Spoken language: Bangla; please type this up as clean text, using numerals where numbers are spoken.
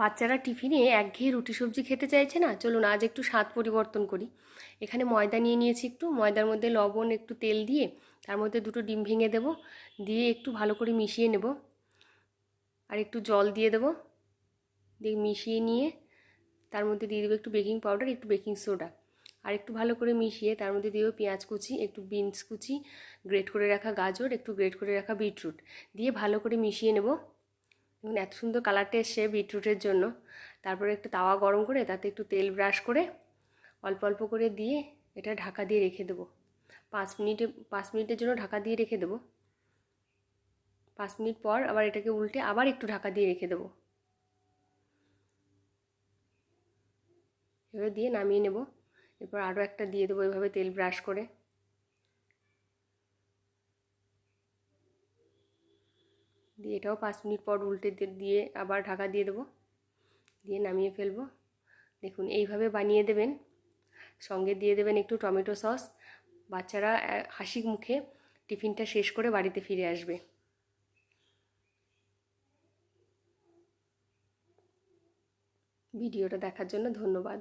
বাচ্চারা টিফিনে একঘেয়ে রুটি সবজি খেতে চাইছে না, চলুন আজ একটু স্বাদ পরিবর্তন করি। এখানে ময়দা নিয়ে নিয়েছি, একটু ময়দার মধ্যে লবণ একটু তেল দিয়ে তার মধ্যে দুটো ডিম ভেঙে দেব, দিয়ে একটু ভালো করে মিশিয়ে নেব, আর একটু জল দিয়ে দেব, দিয়ে মিশিয়ে নিয়ে তার মধ্যে দিয়ে দেবো একটু বেকিং পাউডার, একটু বেকিং সোডা, আর একটু ভালো করে মিশিয়ে তার মধ্যে দিয়ে দেবো পেঁয়াজ কুচি, একটু বিনস কুচি, গ্রেট করে রাখা গাজর, একটু গ্রেট করে রাখা বিটরুট, দিয়ে ভালো করে মিশিয়ে নেব। দেখুন এত সুন্দর কালারটা এসছে বিটরুটের জন্য। তারপরে একটু তাওয়া গরম করে তাতে একটু তেল ব্রাশ করে অল্প অল্প করে দিয়ে এটা ঢাকা দিয়ে রেখে দেবো 5 মিনিটের জন্য ঢাকা দিয়ে রেখে দেবো। 5 মিনিট পর আবার এটাকে উল্টে আবার একটু ঢাকা দিয়ে রেখে দেবো। এভাবে দিয়ে নামিয়ে নেব। এরপর আরও একটা দিয়ে দেবো এভাবে তেল ব্রাশ করে, দিয়ে এটাও 5 মিনিট পর উল্টে দিয়ে আবার ঢাকা দিয়ে দেবো, দিয়ে নামিয়ে ফেলবো। দেখুন এইভাবে বানিয়ে দেবেন, সঙ্গে দিয়ে দেবেন একটু টমেটো সস। বাচ্চারা হাসি মুখে টিফিনটা শেষ করে বাড়িতে ফিরে আসবে। ভিডিওটা দেখার জন্য ধন্যবাদ।